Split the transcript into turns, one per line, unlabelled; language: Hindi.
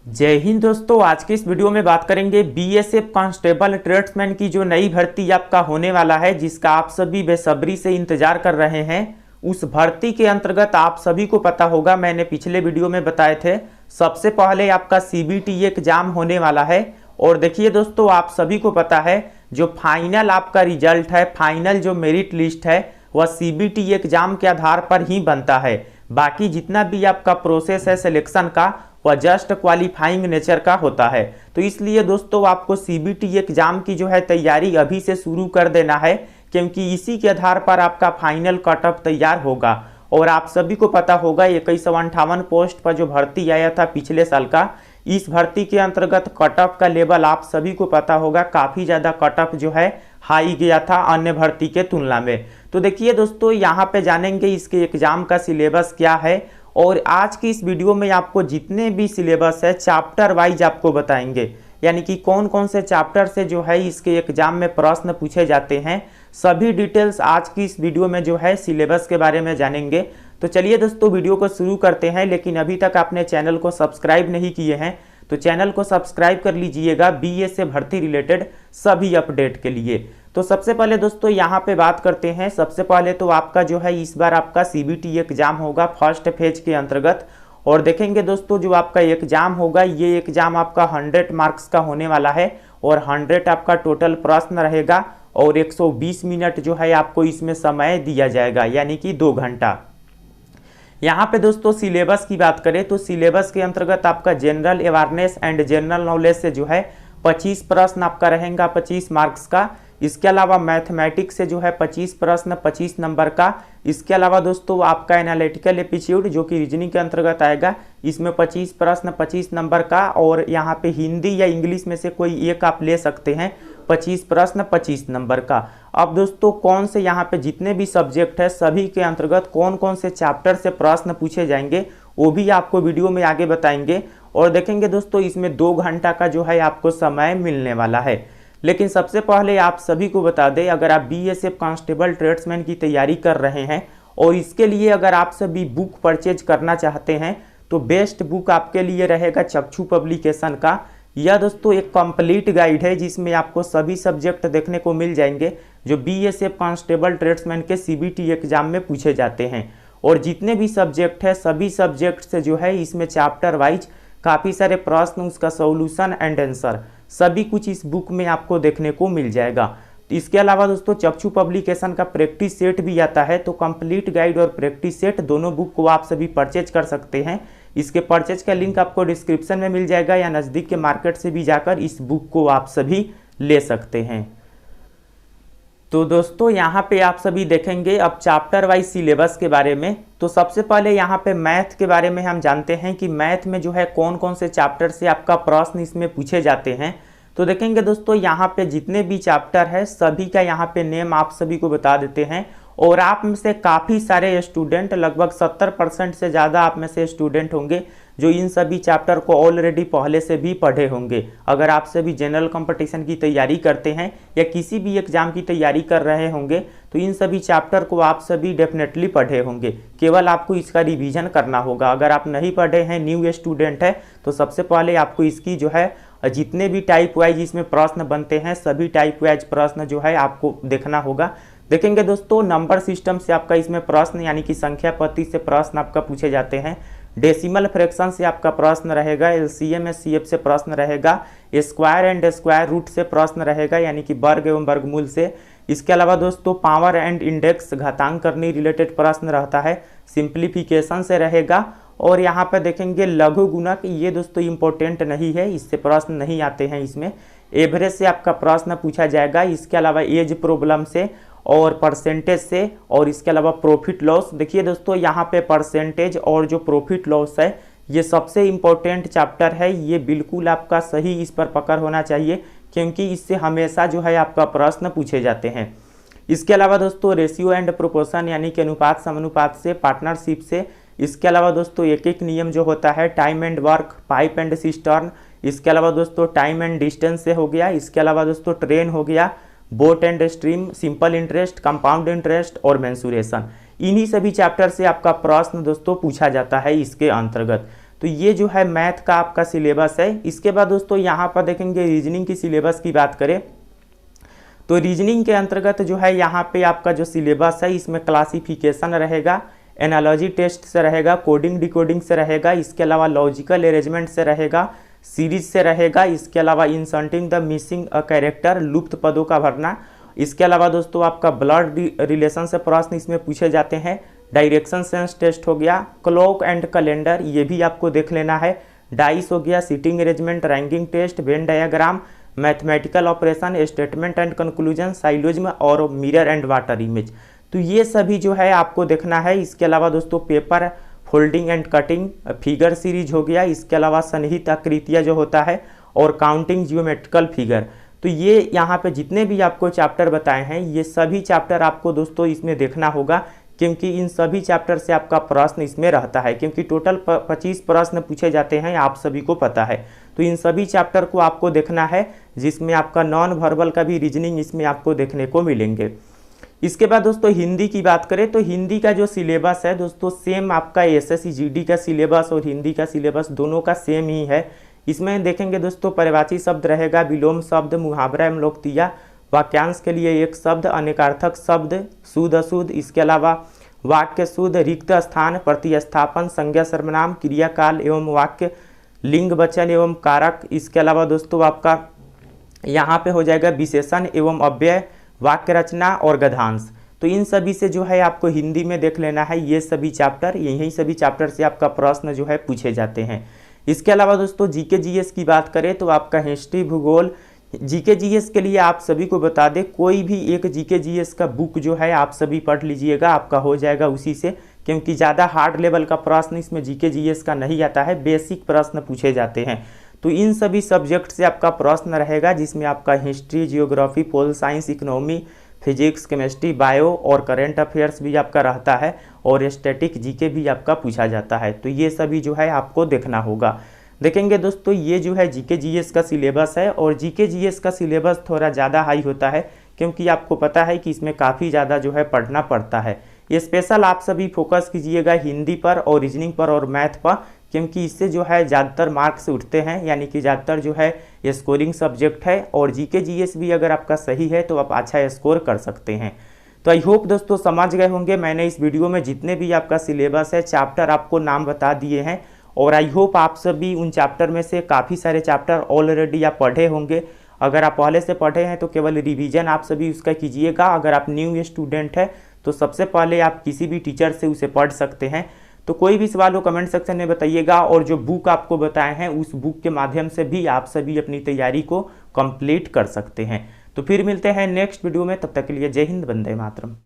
जय हिंद दोस्तों। आज की इस वीडियो में बात करेंगे बीएसएफ कांस्टेबल ट्रेड्समैन की जो नई भर्ती आपका होने वाला है, जिसका आप सभी बेसब्री से इंतजार कर रहे हैं। उस भर्ती के अंतर्गत आप सभी को पता होगा, मैंने पिछले वीडियो में बताए थे, सबसे पहले आपका सीबीटी एग्जाम होने वाला है। और देखिए दोस्तों, आप सभी को पता है जो फाइनल आपका रिजल्ट है, फाइनल जो मेरिट लिस्ट है, वह सीबीटी एग्जाम के आधार पर ही बनता है। बाकी जितना भी आपका प्रोसेस है सिलेक्शन का, वह जस्ट क्वालिफाइंग नेचर का होता है। तो इसलिए दोस्तों आपको सीबीटी एग्जाम की जो है तैयारी अभी से शुरू कर देना है, क्योंकि इसी के आधार पर आपका फाइनल कट ऑफ तैयार होगा। और आप सभी को पता होगा 2158 पोस्ट पर जो भर्ती आया था पिछले साल का, इस भर्ती के अंतर्गत कट ऑफ का लेवल आप सभी को पता होगा, काफ़ी ज़्यादा कट ऑफ जो है हाई गया था अन्य भर्ती के तुलना में। तो देखिए दोस्तों, यहाँ पे जानेंगे इसके एग्जाम का सिलेबस क्या है, और आज की इस वीडियो में आपको जितने भी सिलेबस है चैप्टर वाइज आपको बताएंगे, यानी कि कौन कौन से चैप्टर से जो है इसके एग्जाम में प्रश्न पूछे जाते हैं। सभी डिटेल्स आज की इस वीडियो में जो है सिलेबस के बारे में जानेंगे। तो चलिए दोस्तों वीडियो को शुरू करते हैं। लेकिन अभी तक आपने चैनल को सब्सक्राइब नहीं किए हैं तो चैनल को सब्सक्राइब कर लीजिएगा बीएसएफ भर्ती रिलेटेड सभी अपडेट के लिए। तो सबसे पहले दोस्तों यहाँ पे बात करते हैं। सबसे पहले तो आपका जो है इस बार आपका सीबीटी एग्जाम होगा फर्स्ट फेज के अंतर्गत। और देखेंगे दोस्तों, जो आपका एग्जाम होगा, ये एग्जाम आपका 100 मार्क्स का होने वाला है, और 100 आपका टोटल प्रश्न रहेगा, और 120 मिनट जो है आपको इसमें समय दिया जाएगा, यानी कि 2 घंटा। यहाँ पे दोस्तों सिलेबस की बात करें तो सिलेबस के अंतर्गत आपका general awareness and general knowledge से जो है 25 प्रश्न आपका रहेगा 25 मार्क्स का। इसके अलावा मैथमेटिक्स से जो है 25 प्रश्न 25 नंबर का। इसके अलावा दोस्तों आपका एनालिटिकल एप्टीट्यूड जो कि रीजनिंग के अंतर्गत आएगा, इसमें 25 प्रश्न 25 नंबर का। और यहाँ पे हिंदी या इंग्लिश में से कोई एक आप ले सकते हैं, 25 प्रश्न 25 नंबर का। अब दोस्तों कौन से यहाँ पे जितने भी सब्जेक्ट है सभी के अंतर्गत कौन कौन से चैप्टर से प्रश्न पूछे जाएंगे, वो भी आपको वीडियो में आगे बताएंगे। और देखेंगे दोस्तों, इसमें 2 घंटा का जो है आपको समय मिलने वाला है। लेकिन सबसे पहले आप सभी को बता दें, अगर आप बीएसएफ कांस्टेबल ट्रेड्समैन की तैयारी कर रहे हैं और इसके लिए अगर आप सभी बुक परचेज करना चाहते हैं, तो बेस्ट बुक आपके लिए रहेगा चक्षु पब्लिकेशन का। यह दोस्तों एक कंप्लीट गाइड है जिसमें आपको सभी सब्जेक्ट देखने को मिल जाएंगे जो बीएसएफ कांस्टेबल ट्रेड्समैन के सीबीटी एग्जाम में पूछे जाते हैं। और जितने भी सब्जेक्ट है सभी सब्जेक्ट से जो है इसमें चैप्टर वाइज काफ़ी सारे प्रश्न, उसका सॉल्यूशन एंड आंसर सभी कुछ इस बुक में आपको देखने को मिल जाएगा। इसके अलावा दोस्तों चक्षु पब्लिकेशन का प्रैक्टिस सेट भी आता है, तो कंप्लीट गाइड और प्रैक्टिस सेट दोनों बुक को आप सभी परचेज कर सकते हैं। इसके परचेज का लिंक आपको डिस्क्रिप्शन में मिल जाएगा, या नज़दीक के मार्केट से भी जाकर इस बुक को आप सभी ले सकते हैं। तो दोस्तों यहाँ पे आप सभी देखेंगे अब चैप्टर वाइज सिलेबस के बारे में। तो सबसे पहले यहाँ पे मैथ के बारे में हम जानते हैं कि मैथ में जो है कौन कौन से चैप्टर से आपका प्रश्न इसमें पूछे जाते हैं। तो देखेंगे दोस्तों, यहाँ पे जितने भी चैप्टर है सभी का यहाँ पे नेम आप सभी को बता देते हैं। और आप में से काफ़ी सारे स्टूडेंट, लगभग 70% से ज़्यादा आप में से स्टूडेंट होंगे जो इन सभी चैप्टर को ऑलरेडी पहले से भी पढ़े होंगे। अगर आप सभी जनरल कंपटीशन की तैयारी करते हैं या किसी भी एग्जाम की तैयारी कर रहे होंगे, तो इन सभी चैप्टर को आप सभी डेफिनेटली पढ़े होंगे। केवल आपको इसका रिवीजन करना होगा। अगर आप नहीं पढ़े हैं, न्यू स्टूडेंट है, तो सबसे पहले आपको इसकी जो है जितने भी टाइप वाइज इसमें प्रश्न बनते हैं सभी टाइप वाइज प्रश्न जो है आपको देखना होगा। देखेंगे दोस्तों, नंबर सिस्टम से आपका इसमें प्रश्न, यानी कि संख्या पद्धति से प्रश्न आपका पूछे जाते हैं। डेसिमल फ्रैक्शन से आपका प्रश्न रहेगा, एलसीएम एचसीएफ से प्रश्न रहेगा, स्क्वायर एंड स्क्वायर रूट से प्रश्न रहेगा, यानी कि वर्ग एवं वर्गमूल से। इसके अलावा दोस्तों पावर एंड इंडेक्स घातांक करनी रिलेटेड प्रश्न रहता है, सिंप्लीफिकेशन से रहेगा। और यहाँ पर देखेंगे लघु गुणक, ये दोस्तों इंपॉर्टेंट नहीं है, इससे प्रश्न नहीं आते हैं इसमें। एवरेज से आपका प्रश्न पूछा जाएगा। इसके अलावा एज प्रॉब्लम से और परसेंटेज से, और इसके अलावा प्रॉफिट लॉस। देखिए दोस्तों, यहाँ पे परसेंटेज और जो प्रॉफिट लॉस है ये सबसे इम्पोर्टेंट चैप्टर है। ये बिल्कुल आपका सही इस पर पकड़ होना चाहिए, क्योंकि इससे हमेशा जो है आपका प्रश्न पूछे जाते हैं। इसके अलावा दोस्तों रेशियो एंड प्रोपोर्शन, यानी कि अनुपात समानुपात से, पार्टनरशिप से। इसके अलावा दोस्तों एक एक नियम जो होता है, time and work, pipe and cistern. इसके अलावा दोस्तों टाइम एंड डिस्टेंस से हो गया। इसके अलावा दोस्तों ट्रेन हो गया, boat and stream, simple interest, compound interest और मेंसुरेशन। इन्हीं सभी चैप्टर से आपका प्रश्न दोस्तों पूछा जाता है इसके अंतर्गत। तो ये जो है मैथ का आपका सिलेबस है। इसके बाद दोस्तों यहाँ पर देखेंगे रीजनिंग की सिलेबस की बात करें तो रीजनिंग के अंतर्गत जो है यहाँ पे आपका जो सिलेबस है इसमें क्लासिफिकेशन रहेगा, एनालॉजी टेस्ट से रहेगा, कोडिंग डिकोडिंग से रहेगा, इसके अलावा लॉजिकल अरेंजमेंट से रहेगा, सीरीज से रहेगा, इसके अलावा इंसर्टिंग द मिसिंग कैरेक्टर, लुप्त पदों का भरना। इसके अलावा दोस्तों आपका ब्लड रिलेशन से प्रश्न इसमें पूछे जाते हैं। डायरेक्शन सेंस टेस्ट हो गया, क्लॉक एंड कैलेंडर ये भी आपको देख लेना है। डाइस हो गया, sitting arrangement, ranking test, Venn diagram, mathematical operation, statement and conclusion, syllogism और मिरर एंड वाटर इमेज। तो ये सभी जो है आपको देखना है। इसके अलावा दोस्तों paper folding and cutting, figure series हो गया, इसके अलावा सन्निहित आकृतियाँ जो होता है और काउंटिंग जियोमेट्रिकल फिगर। तो ये यहाँ पे जितने भी आपको चैप्टर बताए हैं ये सभी चैप्टर आपको दोस्तों इसमें देखना होगा, क्योंकि इन सभी चैप्टर से आपका प्रश्न इसमें रहता है, क्योंकि टोटल 25 प्रश्न पूछे जाते हैं, आप सभी को पता है। तो इन सभी चैप्टर को आपको देखना है, जिसमें आपका नॉन वर्बल का भी रीजनिंग इसमें आपको देखने को मिलेंगे। इसके बाद दोस्तों हिंदी की बात करें तो हिंदी का जो सिलेबस है दोस्तों सेम आपका एसएससी जीडी का सिलेबस और हिंदी का सिलेबस दोनों का सेम ही है। इसमें देखेंगे दोस्तों परिवाची शब्द रहेगा, विलोम शब्द, मुहावरा एवं लोकतिया, वाक्यांश के लिए एक शब्द, अनेकार्थक शब्द, शुद्ध अशुद्ध, इसके अलावा वाक्य शुद्ध, रिक्त स्थान, प्रतिस्थापन, संज्ञा सर्वनाम, क्रियाकाल एवं वाक्य, लिंग वचन एवं कारक। इसके अलावा दोस्तों आपका यहाँ पे हो जाएगा विशेषण एवं अव्यय, वाक्य रचना और गद्यांश। तो इन सभी से जो है आपको हिंदी में देख लेना है ये सभी चैप्टर, यही सभी चैप्टर से आपका प्रश्न जो है पूछे जाते हैं। इसके अलावा दोस्तों जीके जीएस की बात करें तो आपका हिस्ट्री, भूगोल, जीके जीएस के लिए आप सभी को बता दें कोई भी एक जीके जीएस का बुक जो है आप सभी पढ़ लीजिएगा, आपका हो जाएगा उसी से, क्योंकि ज़्यादा हार्ड लेवल का प्रश्न इसमें जीके जीएस का नहीं आता है, बेसिक प्रश्न पूछे जाते हैं। तो इन सभी सब्जेक्ट से आपका प्रश्न रहेगा, जिसमें आपका history, geography, pol science, economy, physics, chemistry, bio और करंट अफेयर्स भी आपका रहता है और स्टैटिक जीके भी आपका पूछा जाता है। तो ये सभी जो है आपको देखना होगा। देखेंगे दोस्तों ये जो है जीके जीएस का सिलेबस है और जीके जीएस का सिलेबस थोड़ा ज़्यादा हाई होता है, क्योंकि आपको पता है कि इसमें काफ़ी ज़्यादा जो है पढ़ना पड़ता है। ये स्पेशल आप सभी फोकस कीजिएगा हिंदी पर और रीजनिंग पर और मैथ पर, क्योंकि इससे जो है ज़्यादातर मार्क्स उठते हैं, यानी कि ज़्यादातर जो है ये स्कोरिंग सब्जेक्ट है। और जीके जीएस भी अगर आपका सही है तो आप अच्छा स्कोर कर सकते हैं। तो आई होप दोस्तों समझ गए होंगे, मैंने इस वीडियो में जितने भी आपका सिलेबस है चैप्टर आपको नाम बता दिए हैं और आई होप आप सभी उन चैप्टर में से काफ़ी सारे चैप्टर ऑलरेडी आप पढ़े होंगे। अगर आप पहले से पढ़े हैं तो केवल रिवीजन आप सभी उसका कीजिएगा। अगर आप न्यू स्टूडेंट है तो सबसे पहले आप किसी भी टीचर से उसे पढ़ सकते हैं। तो कोई भी सवाल हो कमेंट सेक्शन में बताइएगा और जो बुक आपको बताए हैं उस बुक के माध्यम से भी आप सभी अपनी तैयारी को कंप्लीट कर सकते हैं। तो फिर मिलते हैं नेक्स्ट वीडियो में, तब तक के लिए जय हिंद, वंदे मातरम।